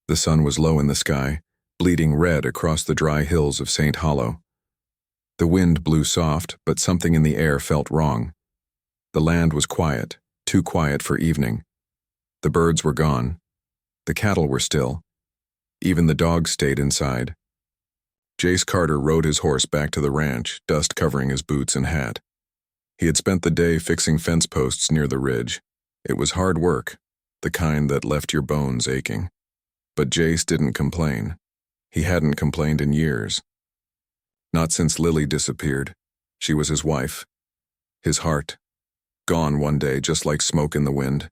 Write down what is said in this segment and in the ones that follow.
The sun was low in the sky, bleeding red across the dry hills of St. Hollow. The wind blew soft, but something in the air felt wrong. The land was quiet, too quiet for evening. The birds were gone. The cattle were still. Even the dogs stayed inside. Jace Carter rode his horse back to the ranch, dust covering his boots and hat. He had spent the day fixing fence posts near the ridge. It was hard work, the kind that left your bones aching. But Jace didn't complain. He hadn't complained in years. Not since Lily disappeared. She was his wife. His heart. Gone one day, just like smoke in the wind.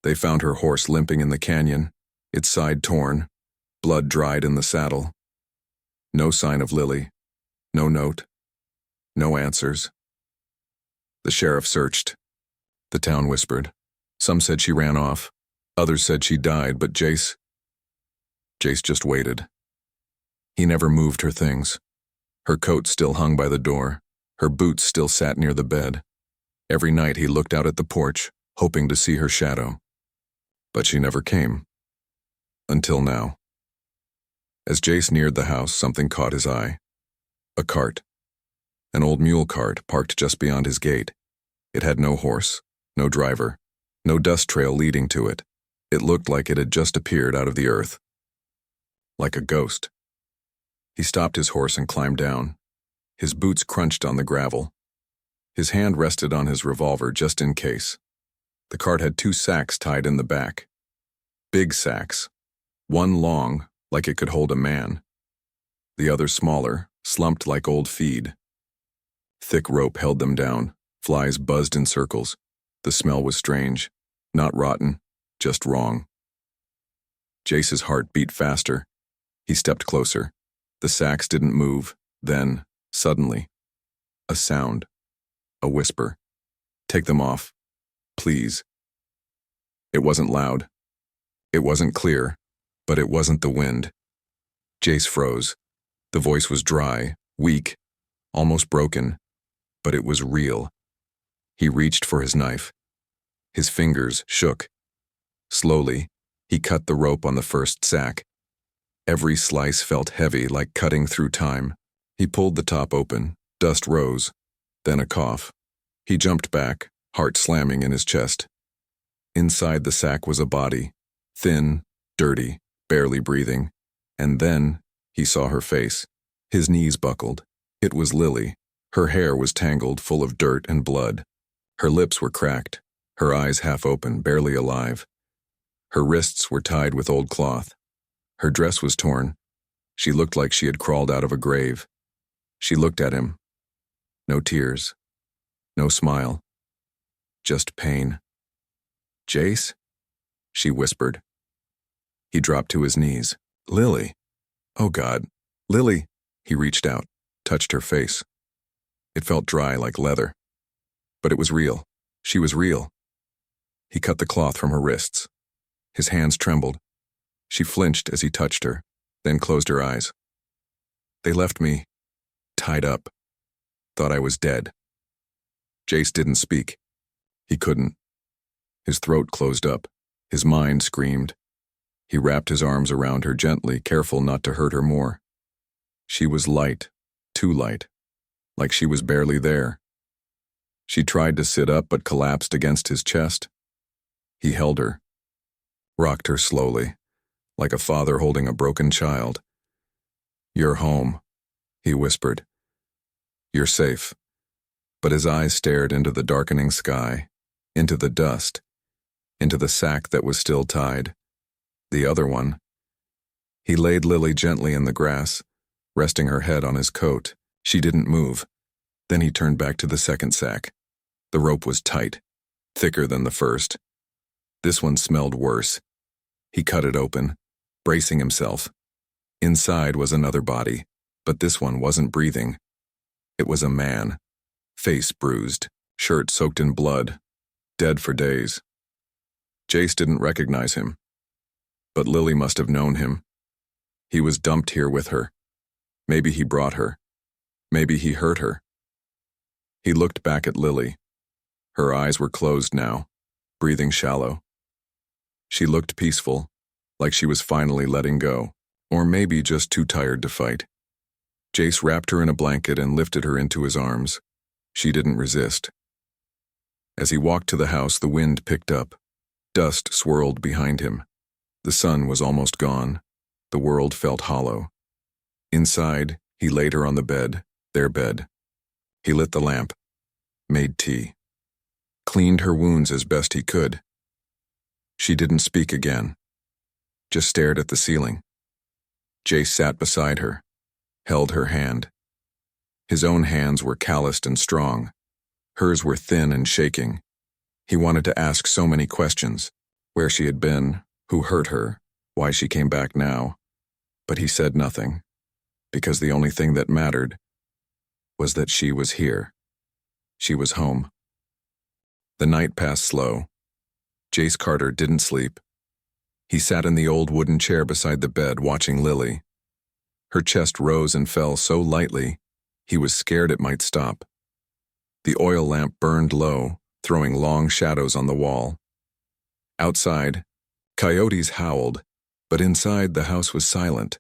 They found her horse limping in the canyon, its side torn, blood dried in the saddle. No sign of Lily. No note. No answers. The sheriff searched. The town whispered. Some said she ran off. Others said she died, but Jace just waited. He never moved her things. Her coat still hung by the door. Her boots still sat near the bed. Every night he looked out at the porch, hoping to see her shadow. But she never came. Until now. As Jace neared the house, something caught his eye. A cart. An old mule cart parked just beyond his gate. It had no horse, no driver, no dust trail leading to it. It looked like it had just appeared out of the earth. Like a ghost. He stopped his horse and climbed down. His boots crunched on the gravel. His hand rested on his revolver just in case. The cart had 2 sacks tied in the back. Big sacks. One long, like it could hold a man. The other smaller, slumped like old feed. Thick rope held them down. Flies buzzed in circles. The smell was strange. Not rotten, just wrong. Jace's heart beat faster. He stepped closer. The sacks didn't move. Then, suddenly, a sound. A whisper. "Take them off. Please." It wasn't loud. It wasn't clear, but it wasn't the wind. Jace froze. The voice was dry, weak, almost broken, but it was real. He reached for his knife. His fingers shook. Slowly, he cut the rope on the first sack. Every slice felt heavy, like cutting through time. He pulled the top open. Dust rose. Then a cough. He jumped back, heart slamming in his chest. Inside the sack was a body. Thin, dirty, barely breathing. And then he saw her face. His knees buckled. It was Lily. Her hair was tangled, full of dirt and blood. Her lips were cracked. Her eyes half open, barely alive. Her wrists were tied with old cloth. Her dress was torn. She looked like she had crawled out of a grave. She looked at him. No tears. No smile. Just pain. "Jace?" she whispered. He dropped to his knees. "Lily. Oh God. Lily." He reached out, touched her face. It felt dry like leather. But it was real. She was real. He cut the cloth from her wrists. His hands trembled. She flinched as he touched her, then closed her eyes. "They left me tied up. Thought I was dead." Jace didn't speak. He couldn't. His throat closed up. His mind screamed. He wrapped his arms around her gently, careful not to hurt her more. She was light, too light, like she was barely there. She tried to sit up but collapsed against his chest. He held her, rocked her slowly, like a father holding a broken child. "You're home," he whispered. "You're safe." But his eyes stared into the darkening sky, into the dust, into the sack that was still tied. The other one. He laid Lily gently in the grass, resting her head on his coat. She didn't move. Then he turned back to the second sack. The rope was tight, thicker than the first. This one smelled worse. He cut it open, bracing himself. Inside was another body, but this one wasn't breathing. It was a man, face bruised, shirt soaked in blood, dead for days. Jace didn't recognize him, but Lily must have known him. He was dumped here with her. Maybe he brought her. Maybe he hurt her. He looked back at Lily. Her eyes were closed now, breathing shallow. She looked peaceful, like she was finally letting go, or maybe just too tired to fight. Jace wrapped her in a blanket and lifted her into his arms. She didn't resist. As he walked to the house, the wind picked up. Dust swirled behind him. The sun was almost gone. The world felt hollow. Inside, he laid her on the bed, their bed. He lit the lamp, made tea, cleaned her wounds as best he could. She didn't speak again, just stared at the ceiling. Jace sat beside her, held her hand. His own hands were calloused and strong. Hers were thin and shaking. He wanted to ask so many questions: where she had been, who hurt her, why she came back now. But he said nothing, because the only thing that mattered was that she was here. She was home. The night passed slow. Jace Carter didn't sleep. He sat in the old wooden chair beside the bed, watching Lily. Her chest rose and fell so lightly, he was scared it might stop. The oil lamp burned low, throwing long shadows on the wall. Outside, coyotes howled, but inside the house was silent.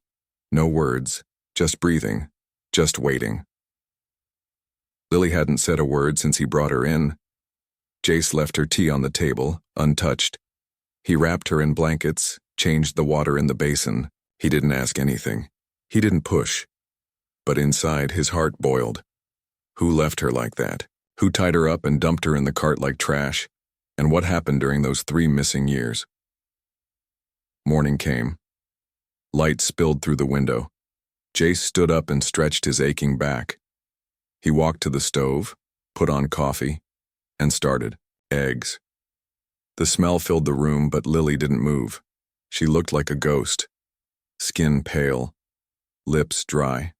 No words, just breathing, just waiting. Lily hadn't said a word since he brought her in. Jace left her tea on the table, untouched. He wrapped her in blankets, changed the water in the basin. He didn't ask anything. He didn't push. But inside, his heart boiled. Who left her like that? Who tied her up and dumped her in the cart like trash? And what happened during those 3 missing years? Morning came. Light spilled through the window. Jace stood up and stretched his aching back. He walked to the stove, put on coffee, and started. Eggs. The smell filled the room, but Lily didn't move. She looked like a ghost. Skin pale, lips dry,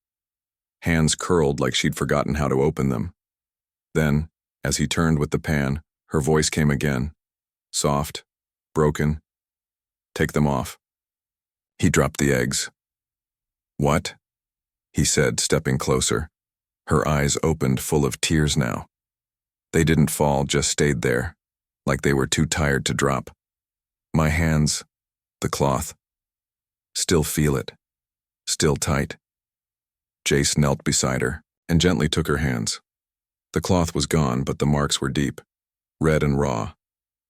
hands curled like she'd forgotten how to open them. Then, as he turned with the pan, her voice came again, soft, broken. "Take them off." He dropped the eggs. "What?" he said, stepping closer. Her eyes opened, full of tears now. They didn't fall, just stayed there, like they were too tired to drop. "My hands, the cloth. Still feel it. Still tight." Jace knelt beside her and gently took her hands. The cloth was gone, but the marks were deep, red and raw.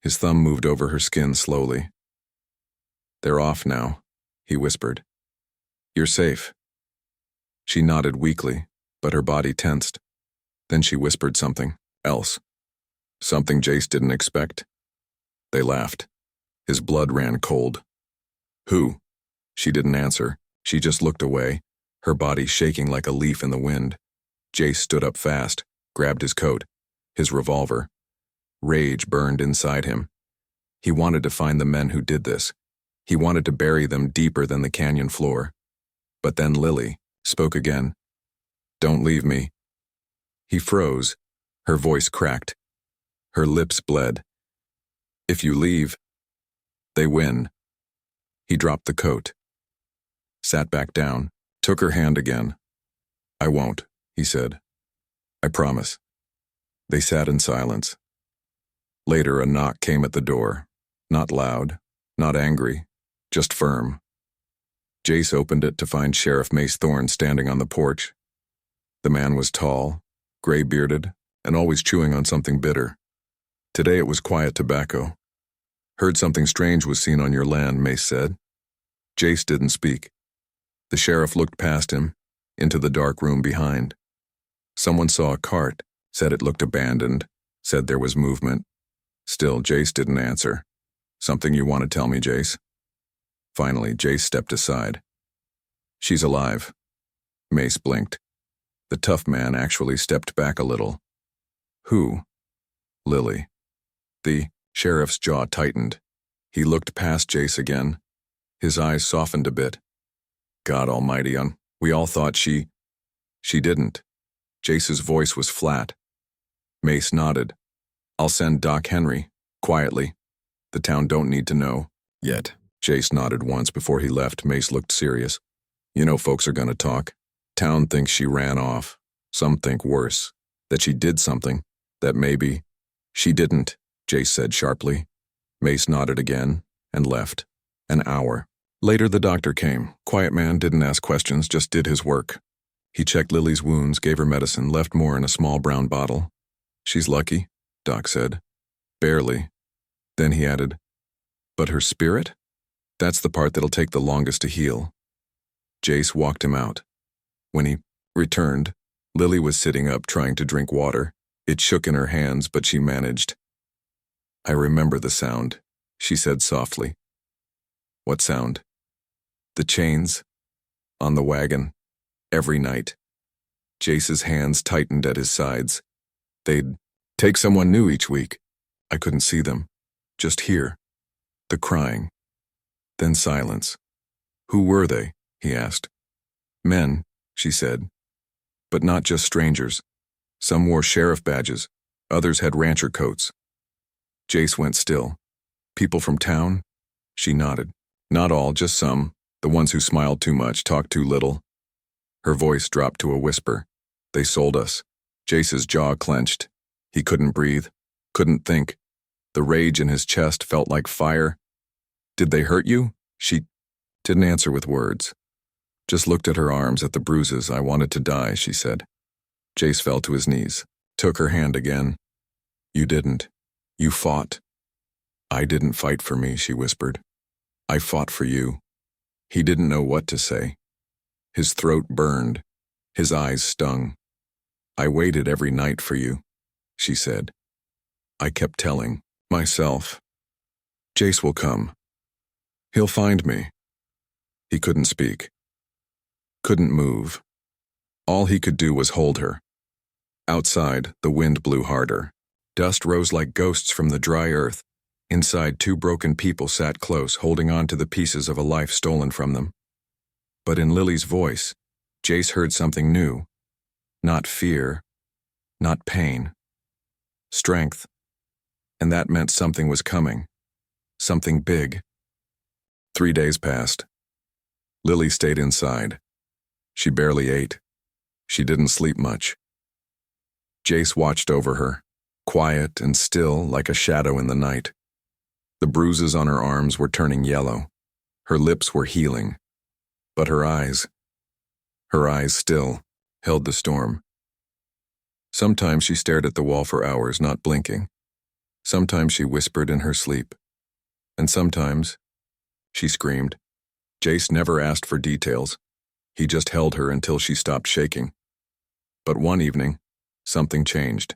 His thumb moved over her skin slowly. "They're off now," he whispered. "You're safe." She nodded weakly, but her body tensed. Then she whispered something else. Something Jace didn't expect. They laughed. His blood ran cold. "Who?" She didn't answer. She just looked away, her body shaking like a leaf in the wind. Jace stood up fast, grabbed his coat, his revolver. Rage burned inside him. He wanted to find the men who did this. He wanted to bury them deeper than the canyon floor. But then Lily spoke again. "Don't leave me." He froze. Her voice cracked. Her lips bled. "If you leave, they win." He dropped the coat, sat back down, took her hand again. "I won't," he said. "I promise." They sat in silence. Later, a knock came at the door. Not loud, not angry, just firm. Jace opened it to find Sheriff Mace Thorne standing on the porch. The man was tall, gray-bearded, and always chewing on something bitter. Today it was quiet tobacco. "Heard something strange was seen on your land," Mace said. Jace didn't speak. The sheriff looked past him, into the dark room behind. Someone saw a cart, said it looked abandoned, said there was movement. Still, Jace didn't answer. "Something you want to tell me, Jace?" Finally, Jace stepped aside. "She's alive." Mace blinked. The tough man actually stepped back a little. "Who?" "Lily." The sheriff's jaw tightened. He looked past Jace again. His eyes softened a bit. "God almighty, we all thought she didn't." Jace's voice was flat. Mace nodded. "I'll send Doc Henry, quietly. The town don't need to know, yet." Jace nodded once before he left. Mace looked serious. "You know folks are gonna talk. Town thinks she ran off. Some think worse, that she did something, that maybe—" "She didn't," Jace said sharply. Mace nodded again and left. An hour. Later the doctor came. Quiet man, didn't ask questions, just did his work. He checked Lily's wounds, gave her medicine, left more in a small brown bottle. She's lucky, Doc said. Barely. Then he added, but her spirit? That's the part that'll take the longest to heal. Jace walked him out. When he returned, Lily was sitting up trying to drink water. It shook in her hands, but she managed. I remember the sound, she said softly. What sound? The chains. On the wagon. Every night. Jace's hands tightened at his sides. They'd take someone new each week. I couldn't see them. Just hear. The crying. Then silence. Who were they? He asked. Men, she said. But not just strangers. Some wore sheriff badges. Others had rancher coats. Jace went still. People from town? She nodded. Not all, just some. The ones who smiled too much, talked too little. Her voice dropped to a whisper. They sold us. Jace's jaw clenched. He couldn't breathe. Couldn't think. The rage in his chest felt like fire. Did they hurt you? She didn't answer with words. Just looked at her arms, at the bruises. I wanted to die, she said. Jace fell to his knees. Took her hand again. You didn't. You fought. I didn't fight for me, she whispered. I fought for you. He didn't know what to say. His throat burned. His eyes stung. I waited every night for you, she said. I kept telling myself, Jace will come. He'll find me. He couldn't speak. Couldn't move. All he could do was hold her. Outside, the wind blew harder. Dust rose like ghosts from the dry earth. Inside, two broken people sat close, holding on to the pieces of a life stolen from them. But in Lily's voice, Jace heard something new. Not fear, not pain. Strength. And that meant something was coming. Something big. 3 days passed. Lily stayed inside. She barely ate. She didn't sleep much. Jace watched over her, quiet and still like a shadow in the night. The bruises on her arms were turning yellow. Her lips were healing. But her eyes still held the storm. Sometimes she stared at the wall for hours, not blinking. Sometimes she whispered in her sleep. And sometimes she screamed. Jace never asked for details. He just held her until she stopped shaking. But one evening, something changed.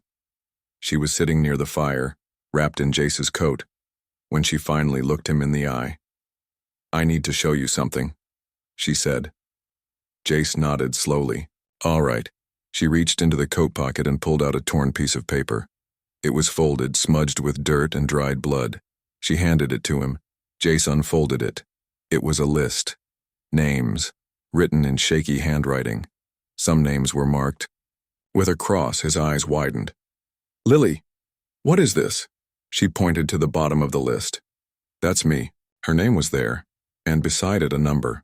She was sitting near the fire, wrapped in Jace's coat, when she finally looked him in the eye. I need to show you something, she said. Jace nodded slowly. All right. She reached into the coat pocket and pulled out a torn piece of paper. It was folded, smudged with dirt and dried blood. She handed it to him. Jace unfolded it. It was a list. Names, written in shaky handwriting. Some names were marked. With a cross, his eyes widened. Lily, what is this? She pointed to the bottom of the list. That's me. Her name was there, and beside it a number.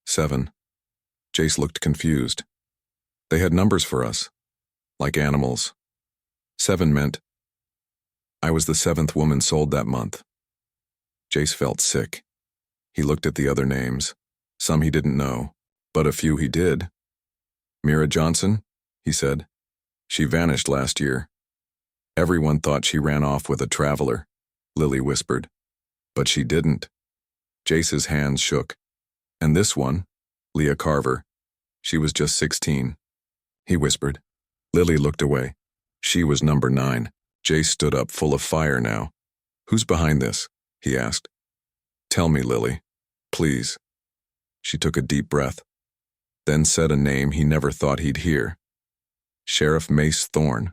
7. Jace looked confused. They had numbers for us, like animals. 7 meant I was the 7th woman sold that month. Jace felt sick. He looked at the other names. Some he didn't know, but a few he did. Mira Johnson, he said. She vanished last year. Everyone thought she ran off with a traveler, Lily whispered. But she didn't. Jace's hands shook. And this one, Leah Carver. She was just 16. He whispered. Lily looked away. She was number 9. Jace stood up, full of fire now. Who's behind this? He asked. Tell me, Lily. Please. She took a deep breath, then said a name he never thought he'd hear. Sheriff Mace Thorne.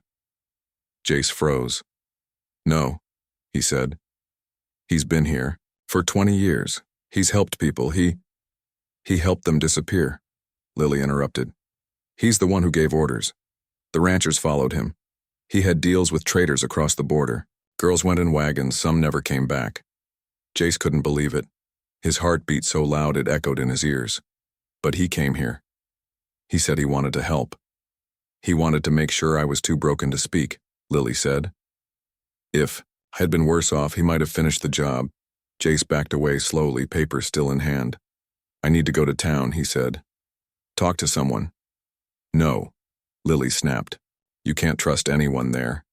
Jace froze. No, he said. He's been here for 20 years. He's helped people. He helped them disappear. Lily interrupted. He's the one who gave orders. The ranchers followed him. He had deals with traders across the border. Girls went in wagons, some never came back. Jace couldn't believe it. His heart beat so loud it echoed in his ears. But he came here. He said he wanted to help. He wanted to make sure I was too broken to speak, Lily said. If I had been worse off, he might have finished the job. Jace backed away slowly, paper still in hand. I need to go to town, he said. Talk to someone. No, Lily snapped. You can't trust anyone there.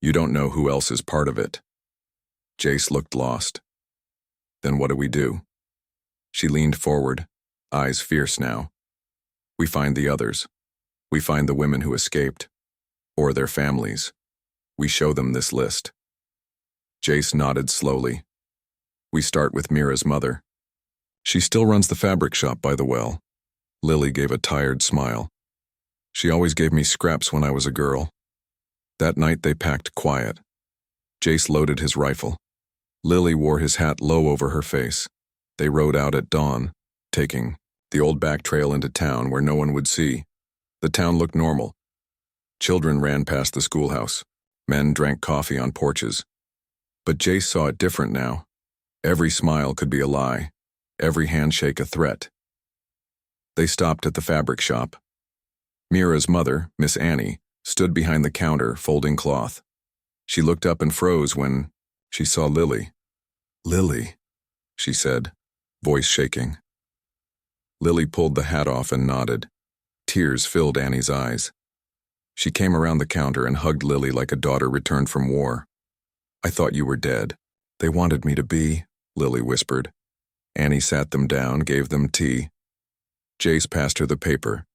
You don't know who else is part of it. Jace looked lost. Then what do we do? She leaned forward, eyes fierce now. We find the others. We find the women who escaped, or their families. We show them this list. Jace nodded slowly. We start with Mira's mother. She still runs the fabric shop by the well. Lily gave a tired smile. She always gave me scraps when I was a girl. That night they packed quiet. Jace loaded his rifle. Lily wore his hat low over her face. They rode out at dawn, taking the old back trail into town where no one would see. The town looked normal. Children ran past the schoolhouse. Men drank coffee on porches. But Jace saw it different now. Every smile could be a lie. Every handshake a threat. They stopped at the fabric shop. Mira's mother, Miss Annie, stood behind the counter folding cloth. She looked up and froze when she saw Lily. Lily, she said, voice shaking. Lily pulled the hat off and nodded. Tears filled Annie's eyes. She came around the counter and hugged Lily like a daughter returned from war. I thought you were dead. They wanted me to be, Lily whispered. Annie sat them down, gave them tea. Jace passed her the paper.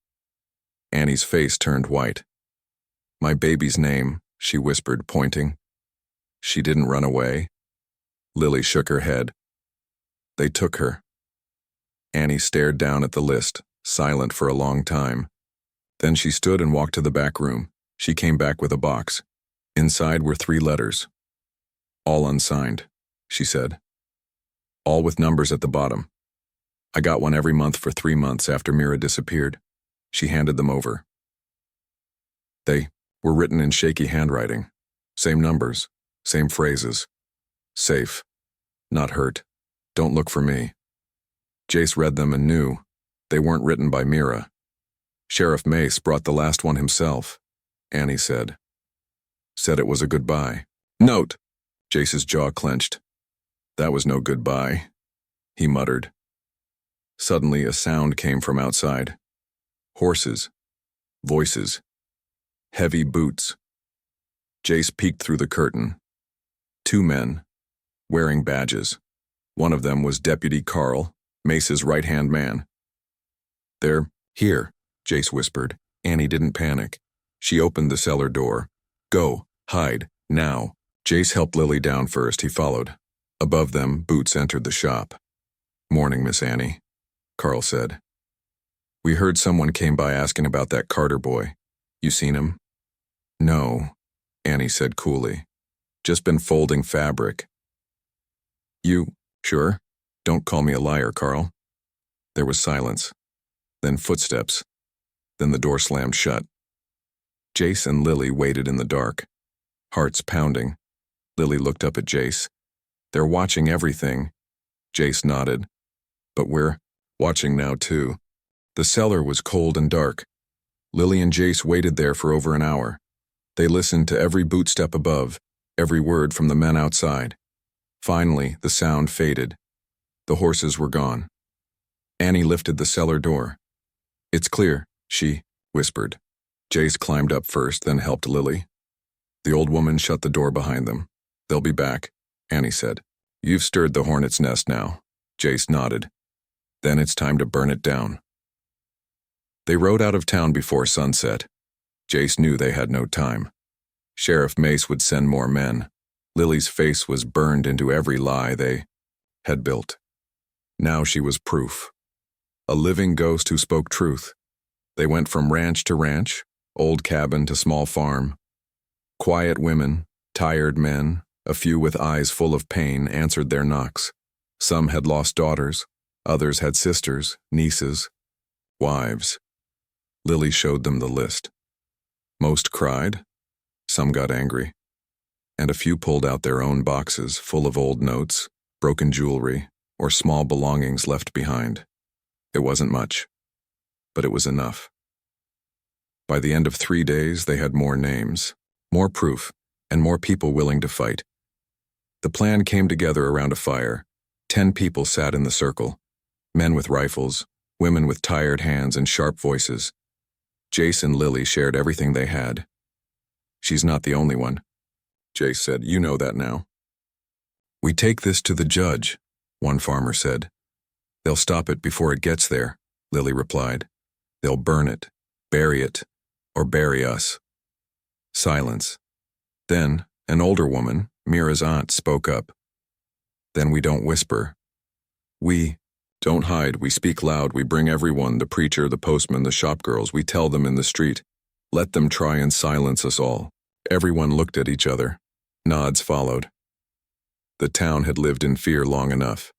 Annie's face turned white. My baby's name, she whispered, pointing. She didn't run away. Lily shook her head. They took her. Annie stared down at the list, silent for a long time. Then she stood and walked to the back room. She came back with a box. Inside were 3 letters. All unsigned, she said. All with numbers at the bottom. I got one every month for 3 months after Mira disappeared. She handed them over. They were written in shaky handwriting. Same numbers, same phrases. Safe. Not hurt. Don't look for me. Jace read them and knew they weren't written by Mira. Sheriff Mace brought the last one himself, Annie said. Said it was a goodbye. Note! Jace's jaw clenched. That was no goodbye, he muttered. Suddenly a sound came from outside. Horses. Voices. Heavy boots. Jace peeked through the curtain. 2 men, wearing badges. One of them was Deputy Carl, Mace's right-hand man. They're here, Jace whispered. Annie didn't panic. She opened the cellar door. Go, hide, now. Jace helped Lily down first. He followed. Above them, Boots entered the shop. Morning, Miss Annie, Carl said. We heard someone came by asking about that Carter boy. You seen him? No, Annie said coolly. Just been folding fabric. You, sure? Don't call me a liar, Carl. There was silence. Then footsteps. Then the door slammed shut. Jace and Lily waited in the dark, hearts pounding. Lily looked up at Jace. They're watching everything. Jace nodded. But we're watching now, too. The cellar was cold and dark. Lily and Jace waited there for over an hour. They listened to every bootstep above, every word from the men outside. Finally, the sound faded. The horses were gone. Annie lifted the cellar door. It's clear, she whispered. Jace climbed up first, then helped Lily. The old woman shut the door behind them. They'll be back, Annie said. You've stirred the hornet's nest now. Jace nodded. Then it's time to burn it down. They rode out of town before sunset. Jace knew they had no time. Sheriff Mace would send more men. Lily's face was burned into every lie they had built. Now she was proof. A living ghost who spoke truth. They went from ranch to ranch, old cabin to small farm. Quiet women, tired men, a few with eyes full of pain answered their knocks. Some had lost daughters, others had sisters, nieces, wives. Lily showed them the list. Most cried, some got angry, and a few pulled out their own boxes full of old notes, broken jewelry, or small belongings left behind. It wasn't much, but it was enough. By the end of 3 days, they had more names, more proof, and more people willing to fight. The plan came together around a fire. 10 people sat in the circle. Men with rifles, women with tired hands and sharp voices. Jace and Lily shared everything they had. She's not the only one, Jace said. You know that now. We take this to the judge, one farmer said. They'll stop it before it gets there, Lily replied. They'll burn it, bury it, or bury us. Silence. Then, an older woman, Mira's aunt, spoke up. Then we don't whisper. We don't hide, we speak loud, we bring everyone, the preacher, the postman, the shopgirls, we tell them in the street. Let them try and silence us all. Everyone looked at each other. Nods followed. The town had lived in fear long enough.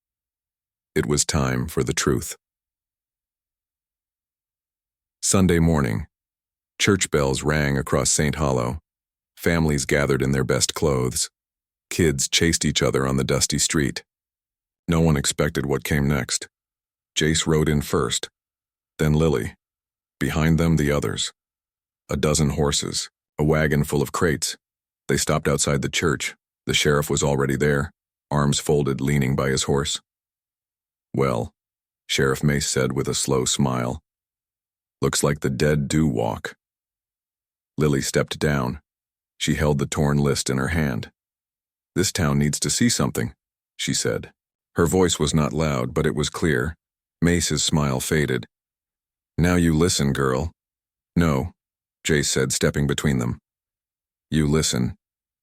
It was time for the truth. Sunday morning. Church bells rang across St. Hollow. Families gathered in their best clothes. Kids chased each other on the dusty street. No one expected what came next. Jace rode in first, then Lily. Behind them, the others. A dozen horses, a wagon full of crates. They stopped outside the church. The sheriff was already there, arms folded, leaning by his horse. Well, Sheriff Mace said with a slow smile. Looks like the dead do walk. Lily stepped down. She held the torn list in her hand. This town needs to see something, she said. Her voice was not loud, but it was clear. Mace's smile faded. Now you listen, girl. No, Jace said, stepping between them. You listen.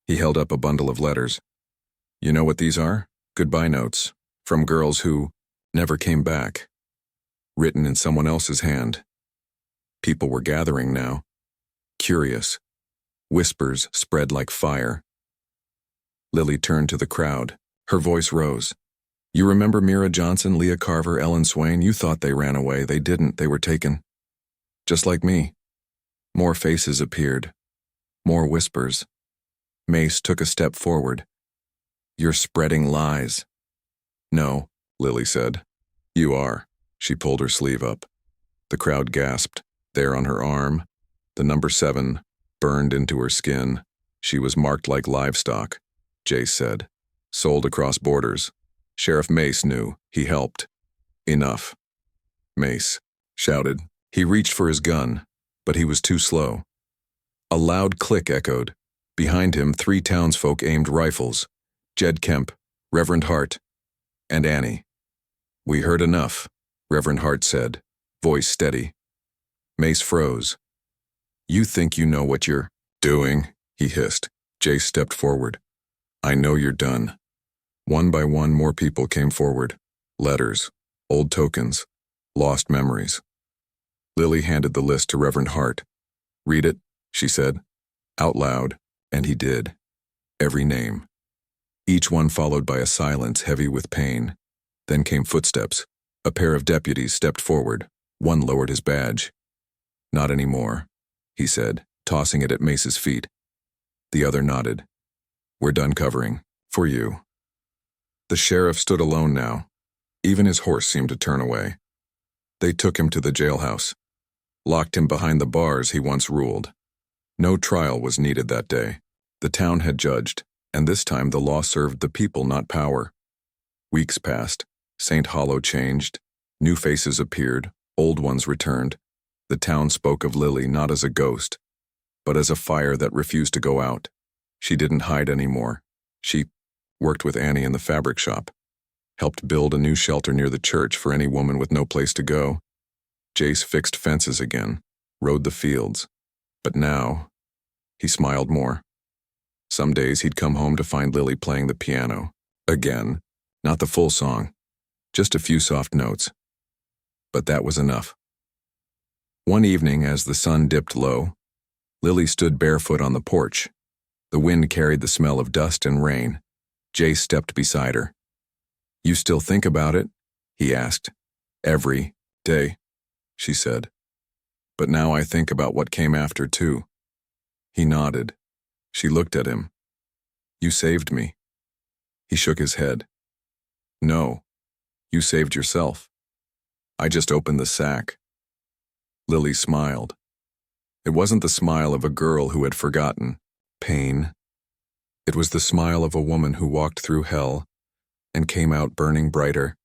He held up a bundle of letters. You know what these are? Goodbye notes. From girls who never came back. Written in someone else's hand. People were gathering now. Curious. Whispers spread like fire. Lily turned to the crowd. Her voice rose. You remember Mira Johnson, Leah Carver, Ellen Swain? You thought they ran away. They didn't. They were taken. Just like me. More faces appeared. More whispers. Mace took a step forward. You're spreading lies. No, Lily said. You are. She pulled her sleeve up. The crowd gasped. There on her arm, the number 7 burned into her skin. She was marked like livestock, Jace said. Sold across borders. Sheriff Mace knew. He helped. Enough. Mace shouted. He reached for his gun, but he was too slow. A loud click echoed. Behind him, 3 townsfolk aimed rifles. Jed Kemp, Reverend Hart, and Annie. We heard enough, Reverend Hart said, voice steady. Mace froze. You think you know what you're doing, he hissed. Jace stepped forward. I know you're done. One by one, more people came forward. Letters, old tokens, lost memories. Lily handed the list to Reverend Hart. Read it, she said, out loud, and he did. Every name. Each one followed by a silence heavy with pain. Then came footsteps. A pair of deputies stepped forward. One lowered his badge. Not anymore, he said, tossing it at Mace's feet. The other nodded. We're done covering. For you. The sheriff stood alone now. Even his horse seemed to turn away. They took him to the jailhouse. Locked him behind the bars he once ruled. No trial was needed that day. The town had judged, and this time the law served the people, not power. Weeks passed. St. Hollow changed. New faces appeared. Old ones returned. The town spoke of Lily not as a ghost, but as a fire that refused to go out. She didn't hide anymore. She worked with Annie in the fabric shop, helped build a new shelter near the church for any woman with no place to go. Jace fixed fences again, rode the fields. But now, he smiled more. Some days he'd come home to find Lily playing the piano. Again, not the full song, just a few soft notes. But that was enough. One evening, as the sun dipped low, Lily stood barefoot on the porch. The wind carried the smell of dust and rain. Jace stepped beside her. You still think about it? He asked. Every day, she said. But now I think about what came after, too. He nodded. She looked at him. You saved me. He shook his head. No, you saved yourself. I just opened the sack. Lily smiled. It wasn't the smile of a girl who had forgotten pain. It was the smile of a woman who walked through hell and came out burning brighter.